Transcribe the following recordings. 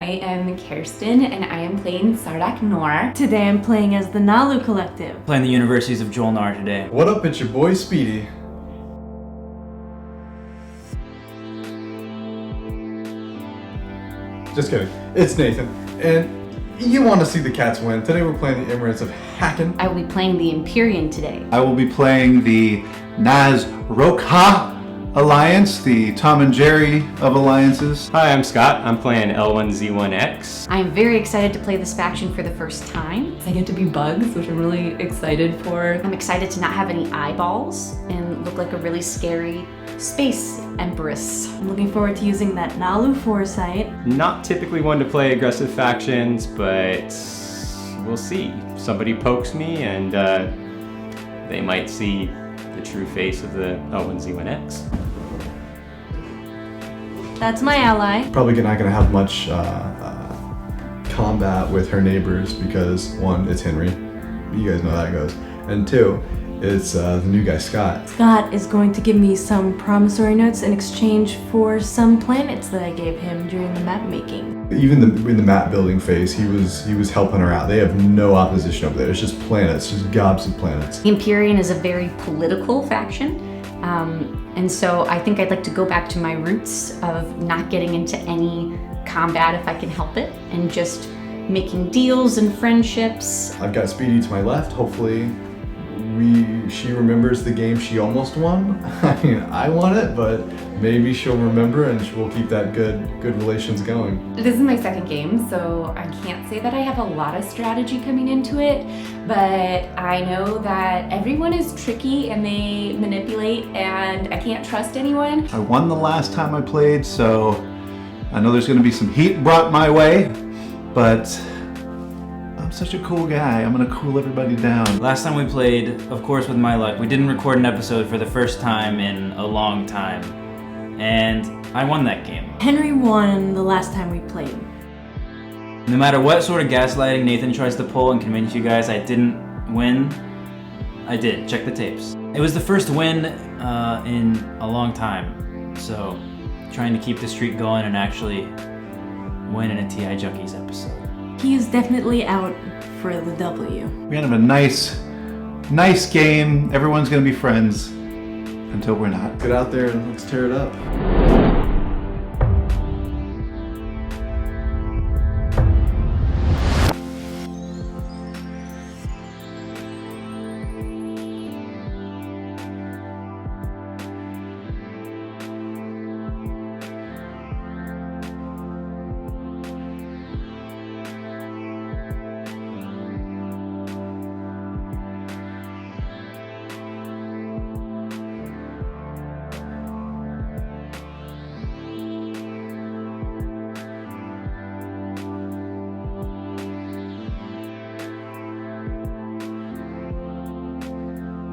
I am Kerstin, and I am playing Sardakk Noir. Today I'm playing as the Naalu Collective. Playing the Universities of Jol-Nar today. What up, it's your boy Speedy. Just kidding, it's Nathan, and you want to see the cats win. Today we're playing the Emirates of Hacan. I will be playing the Empyrean today. I will be playing the Naaz Rokha Alliance, the Tom and Jerry of alliances. Hi, I'm Scott. I'm playing L1Z1X. I am very excited to play this faction for the first time. I get to be Bugs, which I'm really excited for. I'm excited to not have any eyeballs and look like a really scary space empress. I'm looking forward to using that Naalu foresight. Not typically one to play aggressive factions, but we'll see. Somebody pokes me and they might see the true face of the L1Z1X. That's my ally. Probably not gonna have much combat with her neighbors because one, it's Henry. You guys know how that goes. And two, it's the new guy, Scott. Scott is going to give me some promissory notes in exchange for some planets that I gave him during the map making. Even in the map building phase, he was helping her out. They have no opposition over there. It's just planets, just gobs of planets. The Empyrean is a very political faction. And so I think I'd like to go back to my roots of not getting into any combat if I can help it, and just making deals and friendships. I've got Speedy to my left. Hopefully she remembers the game she almost won. I mean, I won it, but maybe she'll remember and we'll keep that good relations going. This is my second game, so I can't say that I have a lot of strategy coming into it, but I know that everyone is tricky and they manipulate, and I can't trust anyone. I won the last time I played, so I know there's going to be some heat brought my way, but I'm such a cool guy. I'm gonna cool everybody down. Last time we played, of course with my luck, we didn't record an episode for the first time in a long time. And I won that game. Henry won the last time we played. No matter what sort of gaslighting Nathan tries to pull and convince you guys I didn't win, I did. Check the tapes. It was the first win in a long time. So, trying to keep the streak going and actually win in a TI Junkies episode. He is definitely out for the W. We're gonna have a nice game. Everyone's gonna be friends until we're not. Get out there and let's tear it up.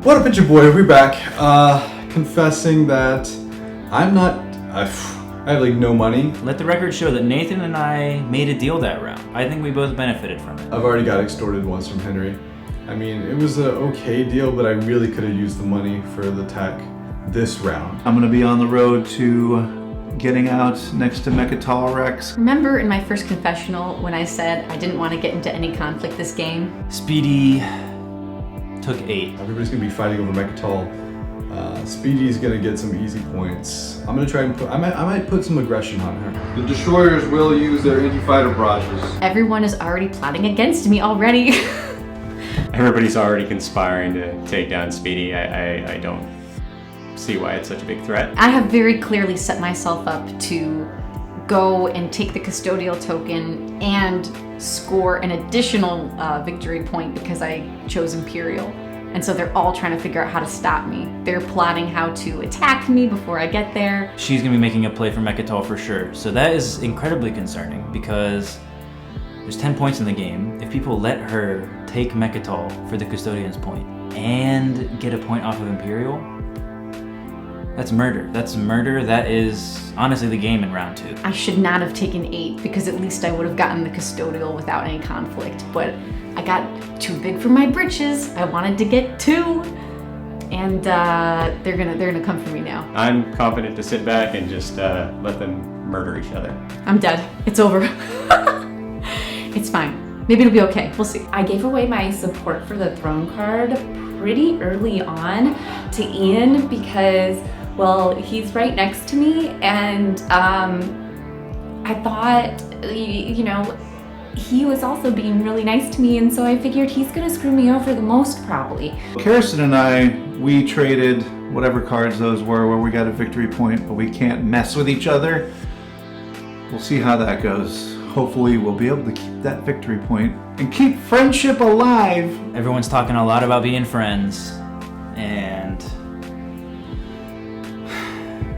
What up, it's your boy? We're back. Confessing that I have like no money. Let the record show that Nathan and I made a deal that round. I think we both benefited from it. I've already got extorted once from Henry. I mean, it was an okay deal, but I really could have used the money for the tech this round. I'm gonna be on the road to getting out next to Mechatol Rex. Remember in my first confessional when I said I didn't want to get into any conflict this game? Speedy took 8. Everybody's gonna be fighting over Mechatol. Speedy's gonna get some easy points. I'm gonna try and I might put some aggression on her. The destroyers will use their anti-fighter barrages. Everyone is already plotting against me already. Everybody's already conspiring to take down Speedy. I don't see why it's such a big threat. I have very clearly set myself up to go and take the custodial token and score an additional victory point because I chose Imperial. And so they're all trying to figure out how to stop me. They're plotting how to attack me before I get there. She's gonna be making a play for Mechatol for sure. So that is incredibly concerning because there's 10 points in the game. If people let her take Mechatol for the Custodian's point and get a point off of Imperial, that's murder. That's murder. That is honestly the game in round 2. I should not have taken 8 because at least I would have gotten the custodial without any conflict. But I got too big for my britches. I wanted to get 2, and they're gonna come for me now. I'm confident to sit back and just let them murder each other. I'm dead. It's over. It's fine. Maybe it'll be okay. We'll see. I gave away my support for the throne card pretty early on to Ian because, well, he's right next to me, and I thought, you know, he was also being really nice to me, and so I figured he's gonna screw me over the most probably. Kerstin and I, we traded whatever cards those were where we got a victory point, but we can't mess with each other. We'll see how that goes. Hopefully we'll be able to keep that victory point and keep friendship alive. Everyone's talking a lot about being friends, and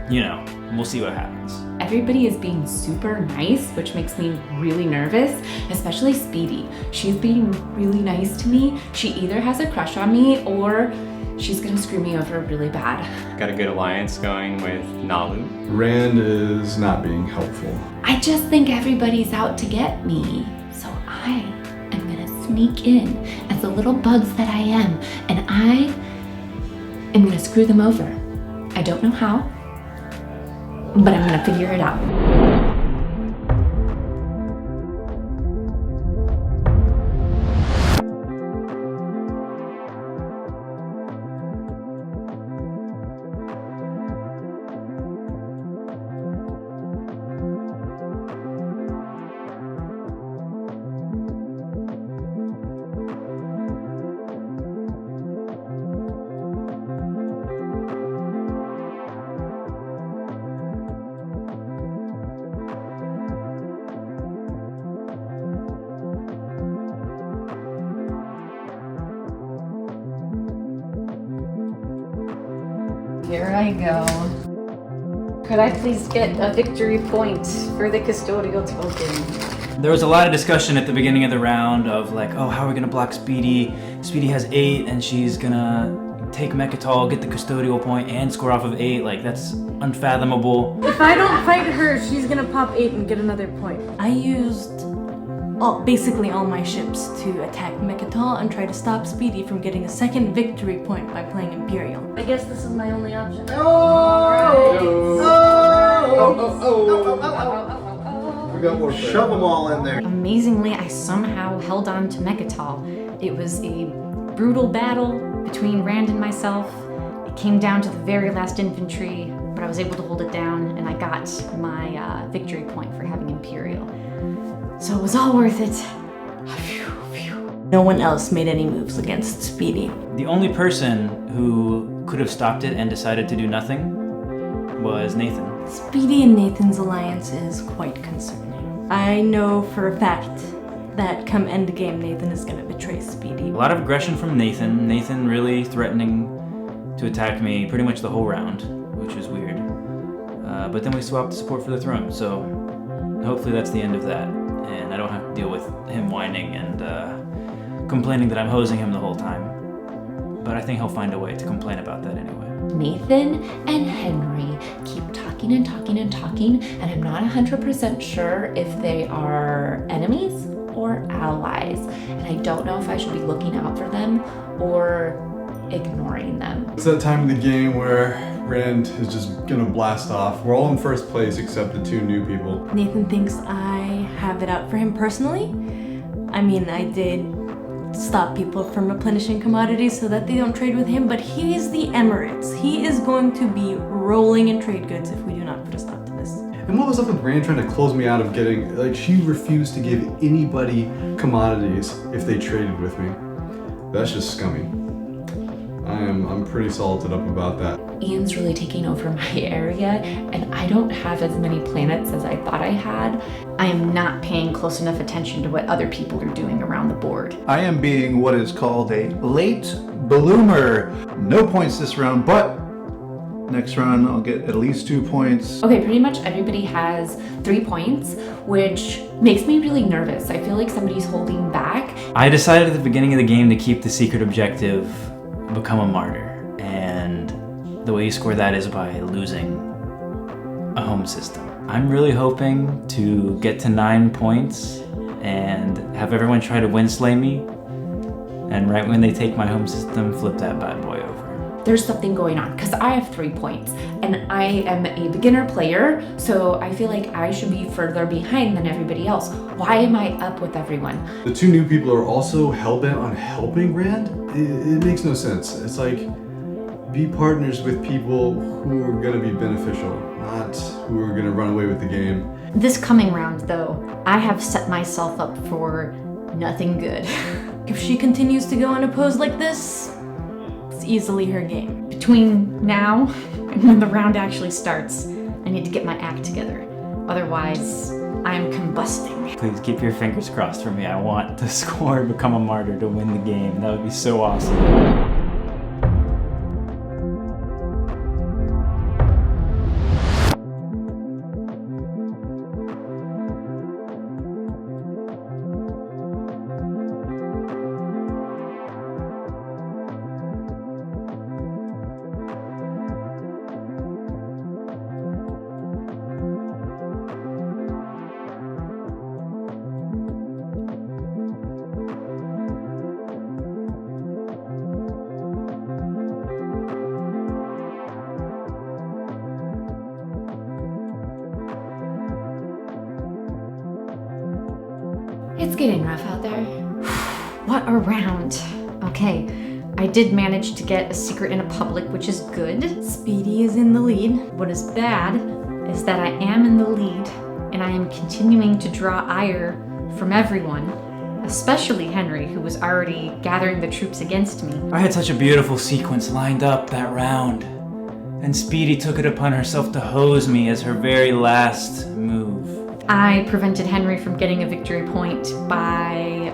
you know, we'll see what happens. Everybody is being super nice, which makes me really nervous, especially Speedy. She's being really nice to me. She either has a crush on me or she's gonna screw me over really bad. Got a good alliance going with Naalu. Rand is not being helpful. I just think everybody's out to get me. So I am gonna sneak in as the little bugs that I am, and I am gonna screw them over. I don't know how, but I'm gonna figure it out. Here I go. Could I please get a victory point for the custodial token? There was a lot of discussion at the beginning of the round of like, oh, how are we gonna block Speedy? Speedy has 8 and she's gonna take Mechatol, get the custodial point, and score off of 8. Like, that's unfathomable. If I don't fight her, she's gonna pop 8 and get another point. I used basically all my ships to attack Mechatol and try to stop Speedy from getting a second victory point by playing Imperial. I guess this is my only option. We got more. Shove them all in there. Amazingly, I somehow held on to Mechatol. It was a brutal battle between Rand and myself. It came down to the very last infantry, but I was able to hold it down, and I got my victory point for having Imperial. So it was all worth it. No one else made any moves against Speedy. The only person who could have stopped it and decided to do nothing was Nathan. Speedy and Nathan's alliance is quite concerning. I know for a fact that come endgame, Nathan is gonna betray Speedy. A lot of aggression from Nathan. Nathan really threatening to attack me pretty much the whole round, which was weird. But then we swapped support for the throne, so hopefully that's the end of that. And I don't have to deal with him whining and complaining that I'm hosing him the whole time. But I think he'll find a way to complain about that anyway. Nathan and Henry keep talking and talking and talking, and I'm not 100% sure if they are enemies or allies. And I don't know if I should be looking out for them or ignoring them. It's that time of the game where Rand is just gonna blast off. We're all in first place except the 2 new people. Nathan thinks I have it out for him personally. I mean, I did stop people from replenishing commodities so that they don't trade with him, but he is the Emirates. He is going to be rolling in trade goods if we do not put a stop to this. And what was up with Rand trying to close me out of getting, like, she refused to give anybody commodities if they traded with me. That's just scummy. I'm pretty salted up about that. Ian's really taking over my area, and I don't have as many planets as I thought I had. I am not paying close enough attention to what other people are doing around the board. I am being what is called a late bloomer. No points this round, but next round I'll get at least 2 points. Okay, pretty much everybody has 3 points, which makes me really nervous. I feel like somebody's holding back. I decided at the beginning of the game to keep the secret objective, become a martyr. And the way you score that is by losing a home system. I'm really hoping to get to 9 points and have everyone try to win slay me. And right when they take my home system, flip that bad boy over. there's something going on because I have 3 points and I am a beginner player, so I feel like I should be further behind than everybody else. Why am I up with everyone? The 2 new people are also hellbent on helping Rand? It makes no sense. It's like, be partners with people who are gonna be beneficial, not who are gonna run away with the game. This coming round, though, I have set myself up for nothing good. If she continues to go unopposed like this, it's easily her game. Between now and when the round actually starts, I need to get my act together. Otherwise, I'm combusting. Please keep your fingers crossed for me. I want to score and become a martyr to win the game. That would be so awesome. It's getting rough out there. What a round. Okay, I did manage to get a secret in a public, which is good. Speedy is in the lead. What is bad is that I am in the lead and I am continuing to draw ire from everyone, especially Henry, who was already gathering the troops against me. I had such a beautiful sequence lined up that round, and Speedy took it upon herself to hose me as her very last move. I prevented Henry from getting a victory point by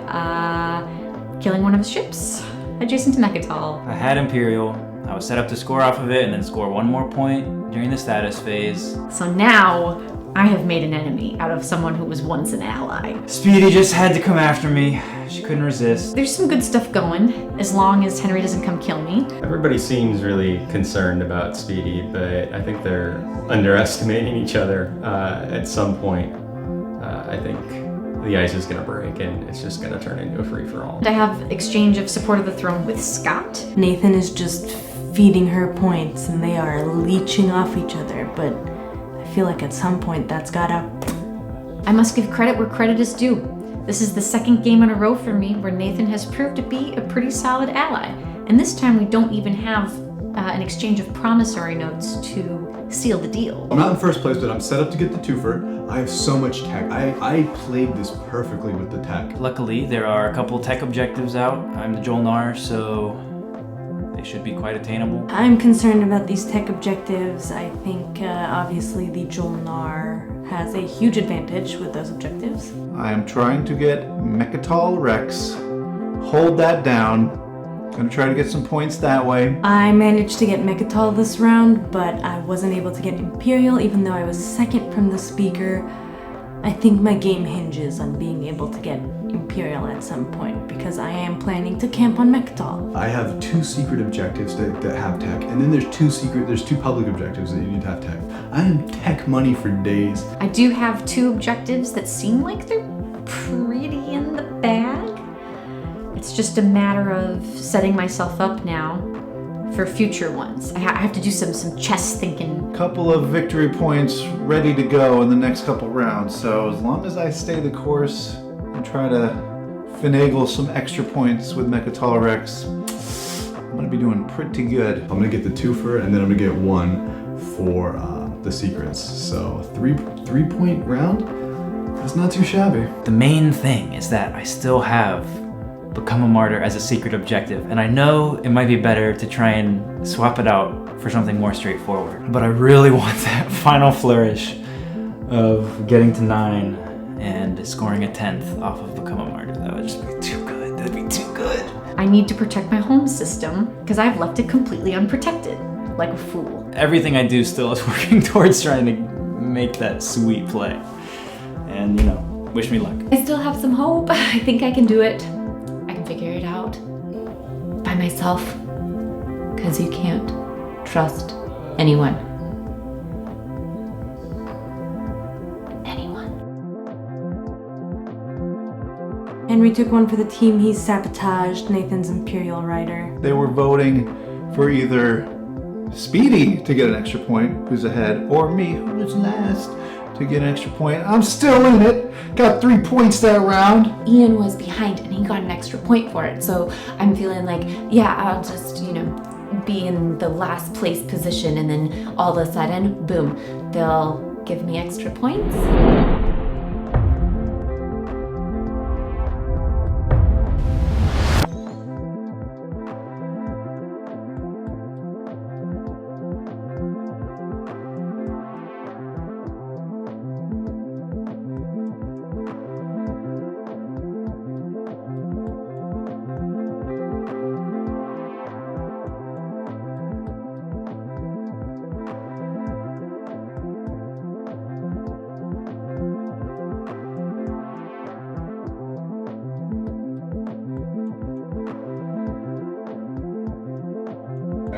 killing one of his ships adjacent to Mechatol. I had Imperial. I was set up to score off of it and then score 1 more point during the status phase. So now I have made an enemy out of someone who was once an ally. Speedy just had to come after me. She couldn't resist. There's some good stuff going, as long as Henry doesn't come kill me. Everybody seems really concerned about Speedy, but I think they're underestimating each other at some point. I think the ice is gonna break and it's just gonna turn into a free-for-all. I have exchange of support of the throne with Scott. Nathan is just feeding her points and they are leeching off each other, but I feel like at some point that's gotta... I must give credit where credit is due. This is the 2nd game in a row for me where Nathan has proved to be a pretty solid ally. And this time we don't even have an exchange of promissory notes to seal the deal. I'm not in first place, but I'm set up to get the twofer. I have so much tech. I played this perfectly with the tech. Luckily, there are a couple tech objectives out. I'm the Jol-Nar, so they should be quite attainable. I'm concerned about these tech objectives. I think obviously the Jol-Nar has a huge advantage with those objectives. I am trying to get Mechatol Rex. Hold that down. Gonna try to get some points that way. I managed to get Mechatol this round, but I wasn't able to get Imperial even though I was 2nd from the speaker. I think my game hinges on being able to get Imperial at some point because I am planning to camp on Mechatol. I have 2 secret objectives that have tech, and then there's 2 public objectives that you need to have tech. I am tech money for days. I do have 2 objectives that seem like they're pretty in the bag. It's just a matter of setting myself up now for future ones. I have to do some chess thinking. Couple of victory points ready to go in the next couple rounds, so as long as I stay the course and try to finagle some extra points with Mechatol Rex, I'm gonna be doing pretty good. I'm gonna get the twofer, and then I'm gonna get 1 for the secrets. So 3-point round. That's not too shabby. The main thing is that I still have become a martyr as a secret objective, and I know it might be better to try and swap it out for something more straightforward, but I really want that final flourish of getting to 9 and scoring a 10th off of become a martyr. That would just be too good. That'd be too good. I need to protect my home system because I've left it completely unprotected, like a fool. Everything I do still is working towards trying to make that sweet play, and wish me luck. I still have some hope. I think I can do it. Figure it out by myself, because you can't trust anyone. Henry took 1 for the team. He sabotaged Nathan's Imperial Rider. They were voting for either Speedy to get an extra point, who's ahead, or me, who's last, to get an extra point. I'm still in it. Got 3 points that round. Ian was behind and he got an extra point for it. So I'm feeling like, yeah, I'll just, be in the last place position, and then all of a sudden, boom, they'll give me extra points.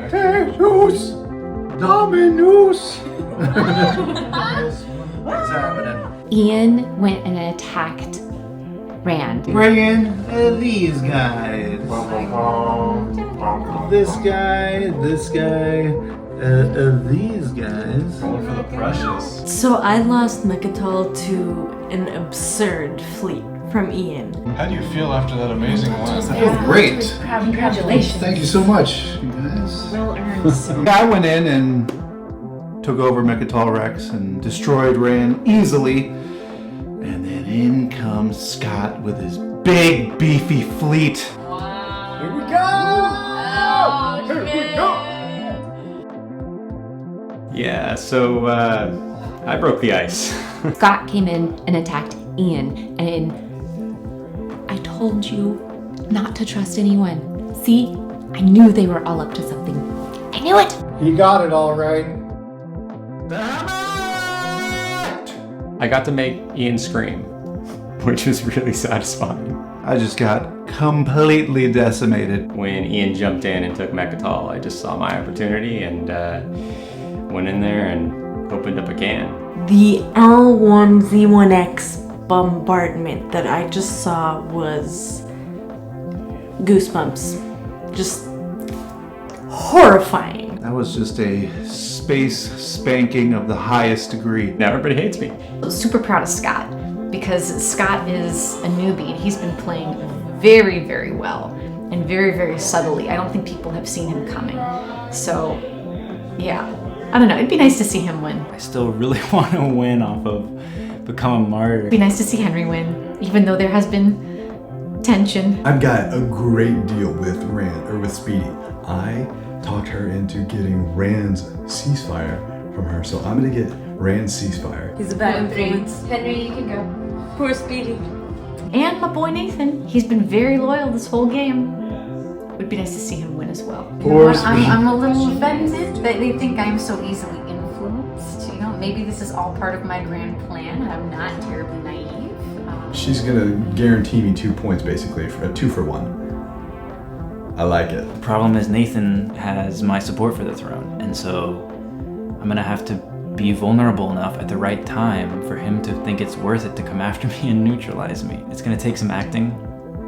Jesus! Dominus! What's happening? Ian went and attacked Rand. Bring these guys. This guy, these guys. Rolling for the precious. So I lost Mechatol to an absurd fleet from Ian. How do you feel after that amazing win? I feel great. Congratulations. Thank you so much, you guys. Well earned. I went in and took over Mechatol Rex and destroyed Rand easily. And then in comes Scott with his big, beefy fleet. Wow. Here we go! Oh, Here we go! Yeah, so I broke the ice. Scott came in and attacked Ian, and I told you not to trust anyone. See? I knew they were all up to something. I knew it! You got it all right. I got to make Ian scream, which was really satisfying. I just got completely decimated. When Ian jumped in and took Mechatol, I just saw my opportunity and went in there and opened up a can. The L1Z1X bombardment that I just saw was goosebumps. Just horrifying. That was just a space spanking of the highest degree. Now everybody hates me. I was super proud of Scott because Scott is a newbie. He's been playing very, very well and very, very subtly. I don't think people have seen him coming. So, yeah. I don't know. It'd be nice to see him win. I still really want to win off of Become a Martyr. It'd be nice to see Henry win, even though there has been tension. I've got a great deal with Rand, or with Speedy. I talked her into getting Rand's ceasefire from her, so I'm gonna get Rand's ceasefire. He's a bad influence. Henry, you can go. Poor Speedy. And my boy Nathan. He's been very loyal this whole game. Would be nice to see him win as well. Poor I'm a little offended that they think I'm so easily influenced. Maybe this is all part of my grand plan and I'm not terribly naive. She's gonna guarantee me 2 points, basically, for a 2 for 1. I like it. The problem is Nathan has my support for the throne, and so I'm gonna have to be vulnerable enough at the right time for him to think it's worth it to come after me and neutralize me. It's gonna take some acting.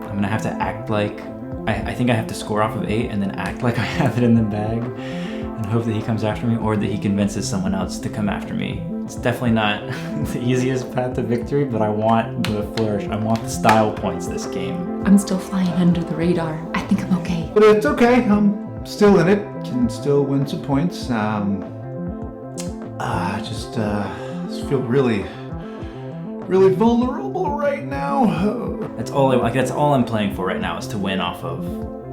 I'm gonna have to act like, I think I have to score off of 8 and then act like I have it in the bag and hope that he comes after me, or that he convinces someone else to come after me. It's definitely not the easiest path to victory, but I want the flourish. I want the style points this game. I'm still flying under the radar. I think I'm okay. But it's okay, I'm still in it, can still win some points. I just feel really vulnerable right now. That's all I'm playing for right now, is to win off of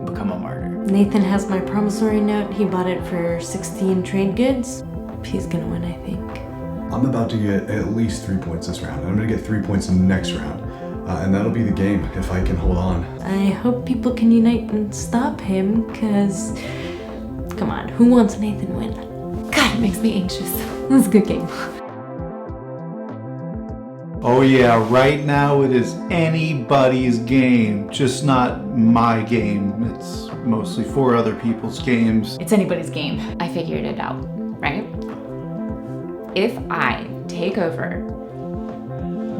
Become a Martyr. Nathan has my promissory note. He bought it for 16 trade goods. He's gonna win, I think. I'm about to get at least 3 points this round, and I'm gonna get 3 points in the next round. And that'll be the game, if I can hold on. I hope people can unite and stop him, cause come on, who wants Nathan win? God, it makes me anxious. This is a good game. Oh yeah, right now it is anybody's game, just not my game. It's mostly 4 other people's games. It's anybody's game. I figured it out, right? If I take over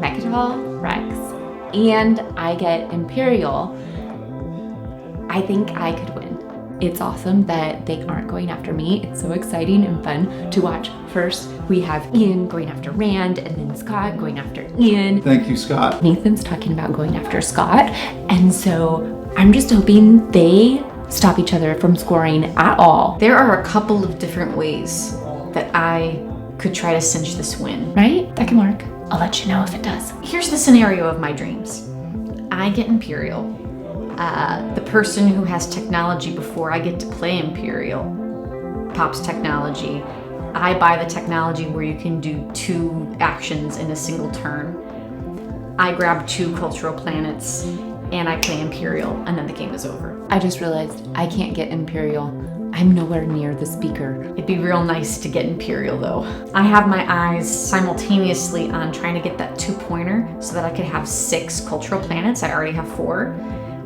Mechatol Rex and I get Imperial, I think I could win. It's awesome that they aren't going after me. It's so exciting and fun to watch. First, we have Ian going after Rand, and then Scott going after Ian. Thank you, Scott. Nathan's talking about going after Scott, and so I'm just hoping they stop each other from scoring at all. There are a couple of different ways that I could try to cinch this win. Right? That can work. I'll let you know if it does. Here's the scenario of my dreams. I get Imperial. The person who has technology before I get to play Imperial pops technology. I buy the technology where you can do 2 actions in a single turn. I grab 2 cultural planets and I play Imperial, and then the game is over. I just realized I can't get Imperial. I'm nowhere near the speaker. It'd be real nice to get Imperial though. I have my eyes simultaneously on trying to get that 2-pointer so that I could have 6 cultural planets. I already have 4,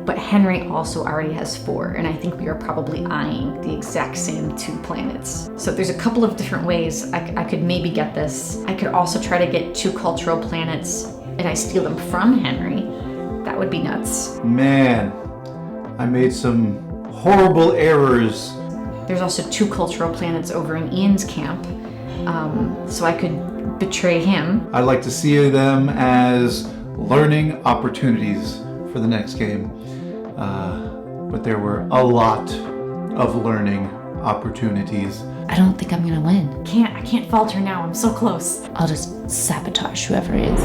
but Henry also already has 4, and I think we are probably eyeing the exact same 2 planets. So there's a couple of different ways I could maybe get this. I could also try to get 2 cultural planets and I steal them from Henry. That would be nuts. Man, I made some horrible errors. There's also 2 cultural planets over in Ian's camp, so I could betray him. I'd like to see them as learning opportunities for the next game. But there were a lot of learning opportunities. I don't think I'm gonna win. I can't falter now, I'm so close. I'll just sabotage whoever is.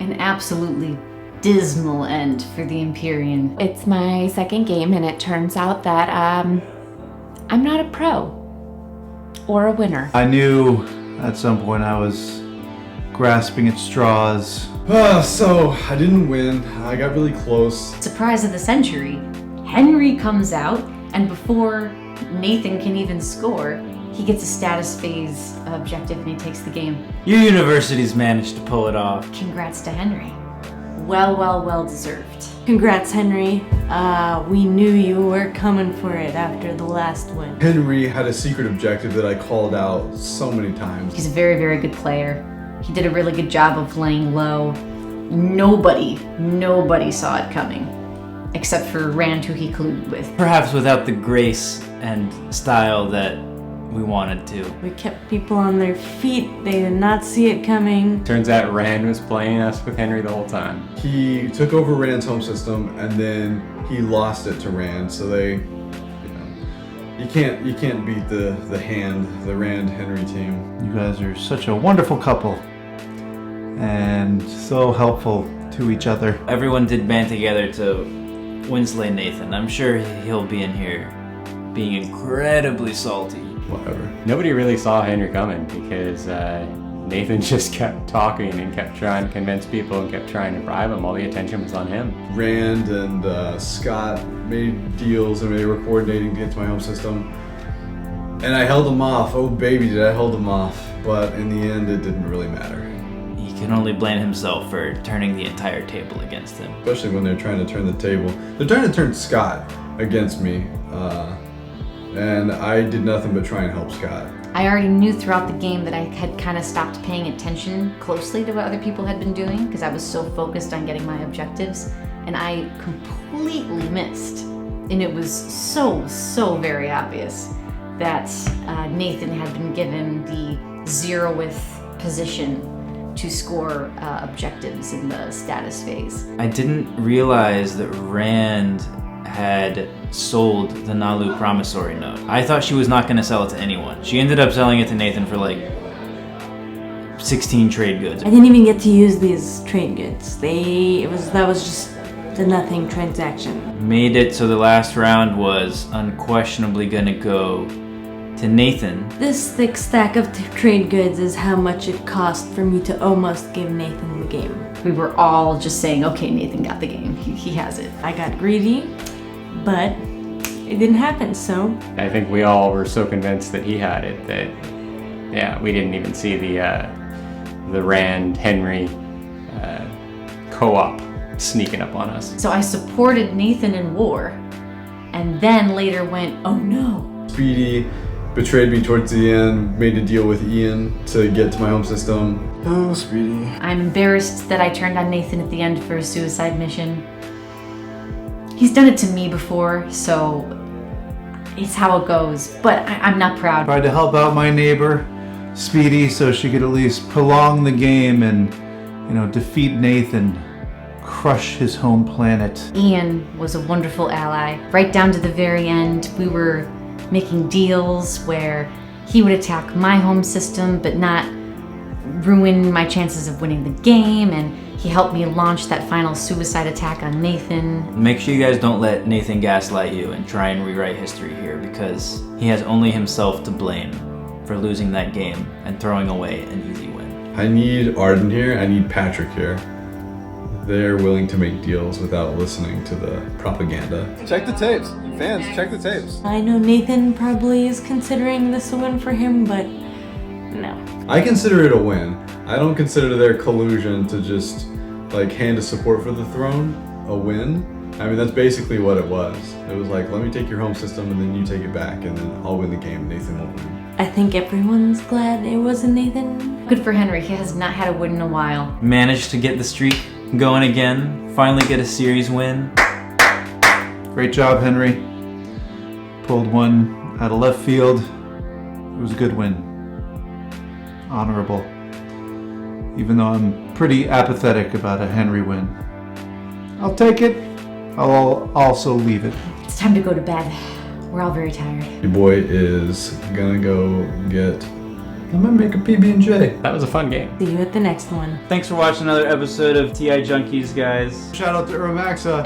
An absolutely dismal end for the Empyrean. It's my second game, and it turns out that I'm not a pro or a winner. I knew at some point I was grasping at straws. So I didn't win. I got really close. Surprise of the century. Henry comes out, and before Nathan can even score, he gets a status phase objective and he takes the game. Your university's managed to pull it off. Congrats to Henry. Well deserved. Congrats, Henry. We knew you were coming for it after the last one. Henry had a secret objective that I called out so many times. He's a very good player. He did a really good job of laying low. Nobody saw it coming. Except for Rand, who he colluded with. Perhaps without the grace and style that we wanted to. We kept people on their feet. They did not see it coming. Turns out Rand was playing us with Henry the whole time. He took over Rand's home system and then he lost it to Rand. So they, you can't beat the Rand Henry team. You guys are such a wonderful couple and so helpful to each other. Everyone did band together to Winsley Nathan. I'm sure he'll be in here being incredibly salty. Whatever. Nobody really saw Henry coming because Nathan just kept talking and kept trying to convince people and kept trying to bribe him. All the attention was on him. Rand and Scott made deals and they were coordinating to get to my home system. And I held them off. Oh baby, did I hold them off. But in the end, it didn't really matter. He can only blame himself for turning the entire table against him. Especially when they're trying to turn the table. They're trying to turn Scott against me. And I did nothing but try and help Scott. I already knew throughout the game that I had kind of stopped paying attention closely to what other people had been doing because I was so focused on getting my objectives, and I completely missed. And it was so very obvious that Nathan had been given the 0th position to score objectives in the status phase. I didn't realize that Rand had sold the Naalu promissory note. I thought she was not going to sell it to anyone. She ended up selling it to Nathan for like 16 trade goods. I didn't even get to use these trade goods. That was just the nothing transaction. Made it so the last round was unquestionably going to go to to Nathan. This thick stack of trade goods is how much it cost for me to almost give Nathan the game. We were all just saying, okay, Nathan got the game. He has it. I got greedy, but it didn't happen, so. I think we all were so convinced that he had it that, yeah, we didn't even see the Rand Henry co-op sneaking up on us. So I supported Nathan in war, and then later went, oh no. Speedy betrayed me towards the end, made a deal with Ian to get to my home system. Oh, Speedy. I'm embarrassed that I turned on Nathan at the end for a suicide mission. He's done it to me before, so it's how it goes, but I'm not proud. Tried to help out my neighbor, Speedy, so she could at least prolong the game and, defeat Nathan, crush his home planet. Ian was a wonderful ally. Right down to the very end, we were making deals where he would attack my home system but not ruin my chances of winning the game, and he helped me launch that final suicide attack on Nathan. Make sure you guys don't let Nathan gaslight you and try and rewrite history here, because he has only himself to blame for losing that game and throwing away an easy win. I need Arden here, I need Patrick here. They're willing to make deals without listening to the propaganda. Check the tapes. Fans, check the tapes. I know Nathan probably is considering this a win for him, but no. I consider it a win. I don't consider their collusion to just hand a support for the throne a win. I mean, that's basically what it was. It was like, let me take your home system and then you take it back and then I'll win the game, Nathan won't win. I think everyone's glad it wasn't Nathan. Good for Henry, he has not had a win in a while. Managed to get the streak going again, finally get a series win. Great job, Henry. Pulled one out of left field. It was a good win. Honorable. Even though I'm pretty apathetic about a Henry win. I'll take it. I'll also leave it. It's time to go to bed. We're all very tired. Your boy is gonna go get... I'm gonna make a PB&J. That was a fun game. See you at the next one. Thanks for watching another episode of TI Junkies, guys. Shout out to Urmaxa.